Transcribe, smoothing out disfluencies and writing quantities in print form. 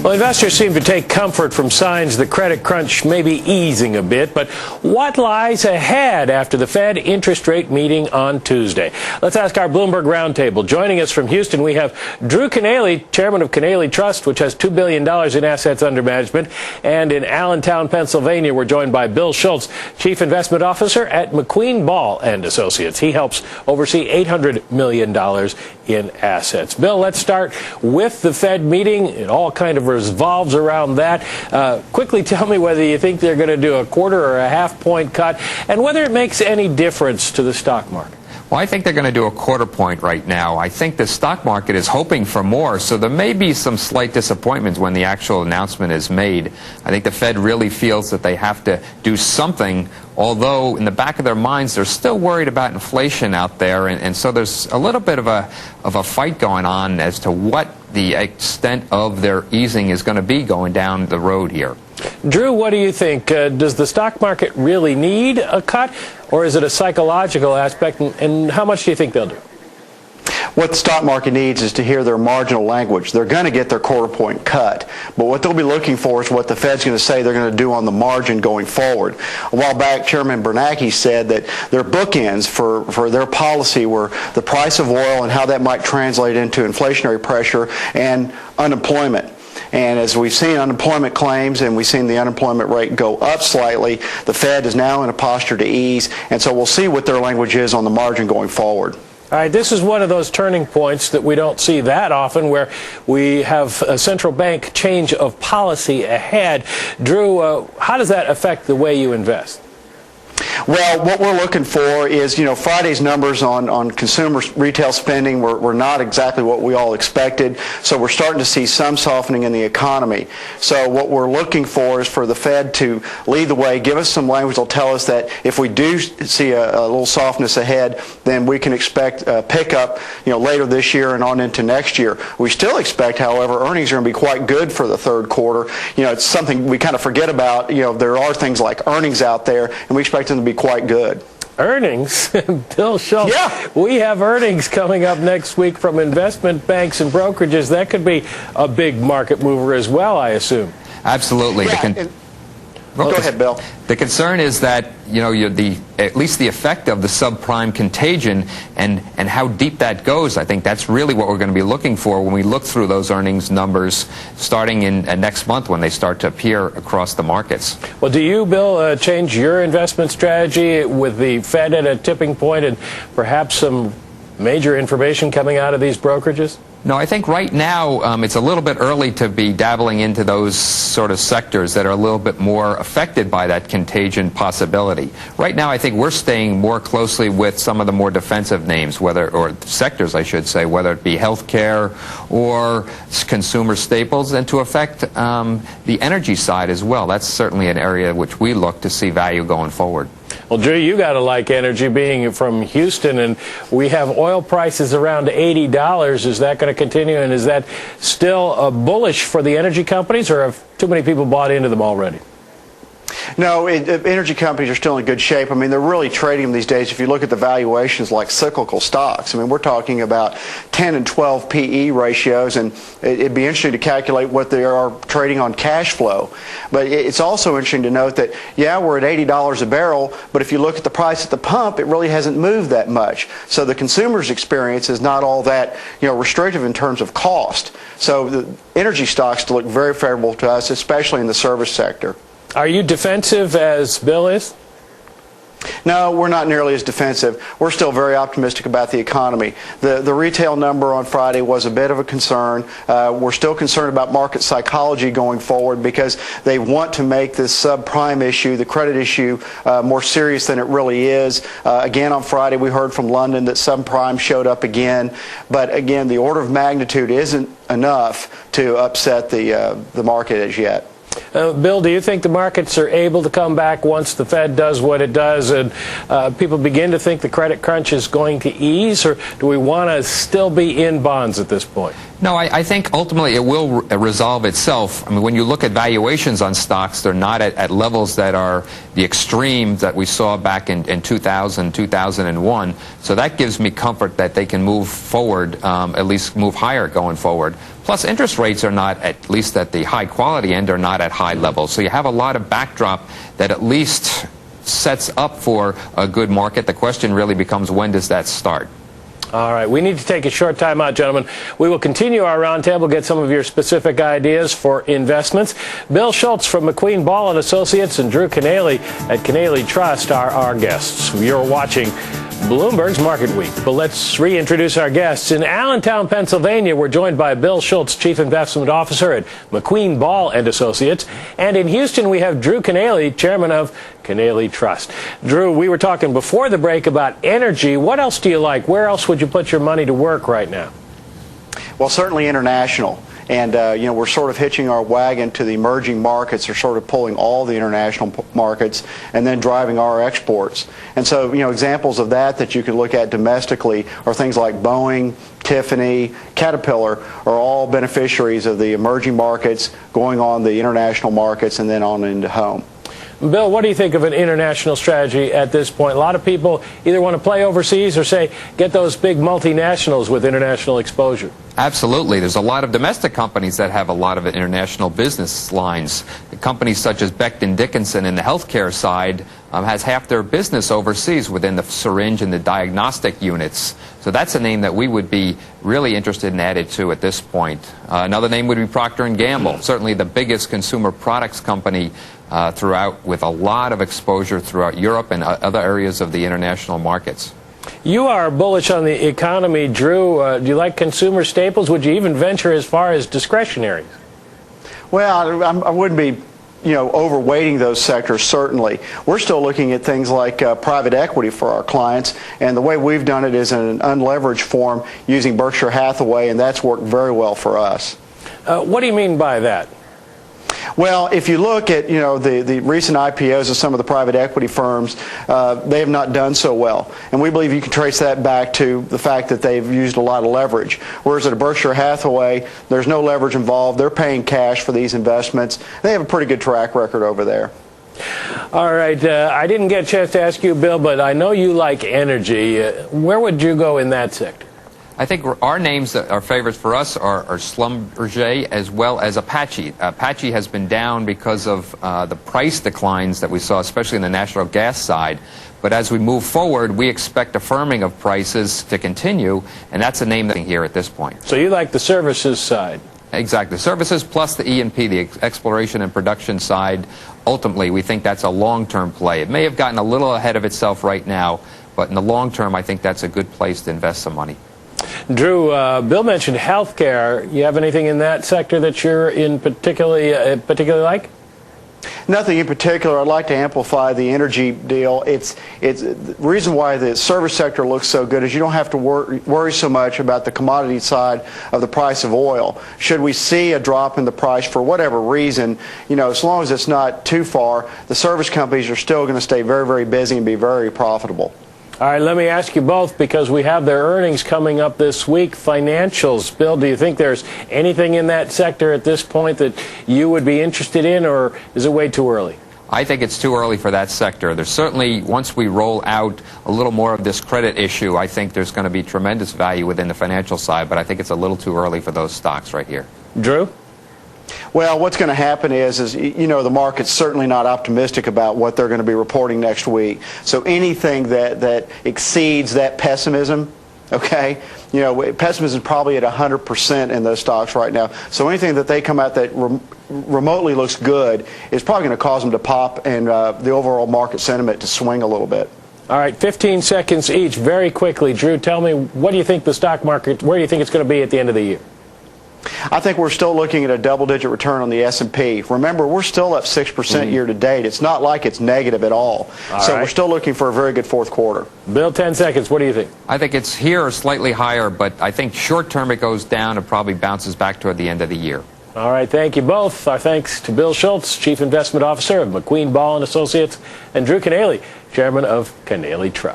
Well, investors seem to take comfort from signs the credit crunch may be easing a bit, but what lies ahead after the Fed interest rate meeting on Tuesday? Let's ask our Bloomberg Roundtable. Joining us from Houston, we have Drew Kanaly, chairman of Kanaly Trust, which has $2 billion in assets under management. And in Allentown, Pennsylvania, we're joined by Bill Schultz, chief investment officer at McQueen Ball and Associates. He helps oversee $800 million in assets. Bill, let's start with the Fed meeting. It all kind of revolves around that. Quickly tell me whether you think they're going to do a quarter or a half-point cut, and whether it makes any difference to the stock market. Well, I think they're going to do a quarter point right now. I think the stock market is hoping for more, so there may be some slight disappointments when the actual announcement is made. I think the Fed really feels that they have to do something, although in the back of their minds they're still worried about inflation out there, and so there's a little bit of a fight going on as to what the extent of their easing is going to be going down the road here. Drew, what do you think? Does the stock market really need a cut, or is it a psychological aspect, and how much do you think they'll do? What the stock market needs is to hear their marginal language. They're going to get their quarter point cut, but what they'll be looking for is what the Fed's going to say they're going to do on the margin going forward. A while back, Chairman Bernanke said that their bookends for their policy were the price of oil and how that might translate into inflationary pressure and unemployment. And as we've seen unemployment claims and we've seen the unemployment rate go up slightly, the Fed is now in a posture to ease, and so we'll see what their language is on the margin going forward. All right, this is one of those turning points that we don't see that often, where we have a central bank change of policy ahead. Drew, how does that affect the way you invest? Well, what we're looking for is, Friday's numbers on consumer retail spending were not exactly what we all expected, so we're starting to see some softening in the economy. So what we're looking for is for the Fed to lead the way, give us some language that'll tell us that if we do see a little softness ahead, then we can expect a pickup, later this year and on into next year. We still expect, however, earnings are going to be quite good for the third quarter. It's something we kind of forget about. There are things like earnings out there, and we expect them to be quite good. Earnings? Bill Schultz, yeah. We have earnings coming up next week from investment banks and brokerages. That could be a big market mover as well, I assume. Absolutely. Yeah, go ahead, Bill. The concern is that, at least the effect of the subprime contagion and how deep that goes. I think that's really what we're going to be looking for when we look through those earnings numbers starting in next month when they start to appear across the markets. Well, do you, Bill, change your investment strategy with the Fed at a tipping point and perhaps some major information coming out of these brokerages? No, I think right now it's a little bit early to be dabbling into those sort of sectors that are a little bit more affected by that contagion possibility. Right now, I think we're staying more closely with some of the more defensive names, or sectors, I should say, whether it be healthcare or consumer staples, and to affect the energy side as well. That's certainly an area which we look to see value going forward. Well, Drew, you got to like energy, being from Houston, and we have oil prices around $80. Is that going to continue, and is that still bullish for the energy companies, or have too many people bought into them already? No, energy companies are still in good shape. I mean, they're really trading them these days. If you look at the valuations like cyclical stocks, I mean, we're talking about 10 and 12 PE ratios, and it'd be interesting to calculate what they are trading on cash flow. But it's also interesting to note that, yeah, we're at $80 a barrel, but if you look at the price at the pump, it really hasn't moved that much. So the consumer's experience is not all that, restrictive in terms of cost. So the energy stocks look very favorable to us, especially in the service sector. Are you defensive as Bill is? No, we're not nearly as defensive. We're still very optimistic about the economy. The retail number on Friday was a bit of a concern. We're still concerned about market psychology going forward because they want to make this subprime issue, the credit issue, more serious than it really is. Again, on Friday, we heard from London that subprime showed up again. But again, the order of magnitude isn't enough to upset the market as yet. Bill, do you think the markets are able to come back once the Fed does what it does and people begin to think the credit crunch is going to ease, or do we want to still be in bonds at this point? No, I think ultimately it will resolve itself. I mean, when you look at valuations on stocks, they're not at levels that are the extreme that we saw back in 2000, 2001. So that gives me comfort that they can move forward, at least move higher going forward. Plus, interest rates are not, at least at the high quality end, are not at high levels. So you have a lot of backdrop that at least sets up for a good market. The question really becomes, when does that start? All right, we need to take a short time out, gentlemen. We will continue our roundtable, get some of your specific ideas for investments. Bill Schultz from McQueen Ball and Associates and Drew Kanaly at Kanaly Trust are our guests. You're watching Bloomberg's Market Week. But let's reintroduce our guests. In Allentown, Pennsylvania, we're joined by Bill Schultz, Chief Investment Officer at McQueen Ball and Associates. And in Houston, we have Drew Kanaly, Chairman of Kanaly Trust. Drew, we were talking before the break about energy. What else do you like? Where else would you put your money to work right now? Well, certainly international. And, we're sort of hitching our wagon to the emerging markets. They're sort of pulling all the international markets and then driving our exports. And so, examples of that you could look at domestically are things like Boeing, Tiffany, Caterpillar are all beneficiaries of the emerging markets going on the international markets and then on into home. Bill, what do you think of an international strategy at this point? A lot of people either want to play overseas or say, get those big multinationals with international exposure. Absolutely. There's a lot of domestic companies that have a lot of international business lines. Companies such as Becton Dickinson in the healthcare side has half their business overseas within the syringe and the diagnostic units. So that's a name that we would be really interested in adding to at this point. Another name would be Procter & Gamble, certainly the biggest consumer products company throughout, with a lot of exposure throughout Europe and other areas of the international markets. You are bullish on the economy, Drew. Do you like consumer staples? Would you even venture as far as discretionary? Well, I wouldn't be, overweighting those sectors, certainly. We're still looking at things like private equity for our clients, and the way we've done it is in an unleveraged form using Berkshire Hathaway, and that's worked very well for us. What do you mean by that? Well, if you look at the recent IPOs of some of the private equity firms, they have not done so well, and we believe you can trace that back to the fact that they've used a lot of leverage. Whereas at a Berkshire Hathaway, there's no leverage involved. They're paying cash for these investments. They have a pretty good track record over there. All right, I didn't get a chance to ask you, Bill, but I know you like energy. Where would you go in that sector? I think our names that are favorites for us are Schlumberger as well as Apache. Apache has been down because of the price declines that we saw, especially in the natural gas side. But as we move forward, we expect a firming of prices to continue, and that's a name that here at this point. So you like the services side? Exactly. Services plus the E&P, the exploration and production side. Ultimately, we think that's a long-term play. It may have gotten a little ahead of itself right now, but in the long term, I think that's a good place to invest some money. Drew, Bill mentioned healthcare. You have anything in that sector that you're in particularly like? Nothing in particular. I'd like to amplify the energy deal. It's the reason why the service sector looks so good is you don't have to worry so much about the commodity side of the price of oil. Should we see a drop in the price for whatever reason, as long as it's not too far, the service companies are still going to stay very, very busy and be very profitable. All right, let me ask you both, because we have their earnings coming up this week. Financials. Bill, do you think there's anything in that sector at this point that you would be interested in, or is it way too early? I think it's too early for that sector. There's certainly, once we roll out a little more of this credit issue, I think there's going to be tremendous value within the financial side, but I think it's a little too early for those stocks right here. Drew? Well, what's going to happen is the market's certainly not optimistic about what they're going to be reporting next week. So anything that exceeds that pessimism, okay, pessimism is probably at 100% in those stocks right now. So anything that they come out that remotely looks good is probably going to cause them to pop and the overall market sentiment to swing a little bit. All right, 15 seconds each, very quickly. Drew, tell me, what do you think the stock market, where do you think it's going to be at the end of the year? I think we're still looking at a double-digit return on the S&P. Remember, we're still up 6% year to date. It's not like it's negative at all. So we're still looking for a very good fourth quarter. Bill, 10 seconds. What do you think? I think it's here slightly higher, but I think short term it goes down and probably bounces back toward the end of the year. All right, thank you both. Our thanks to Bill Schultz, Chief Investment Officer of McQueen Ball and Associates, and Drew Kanaly, Chairman of Kanaly Trust.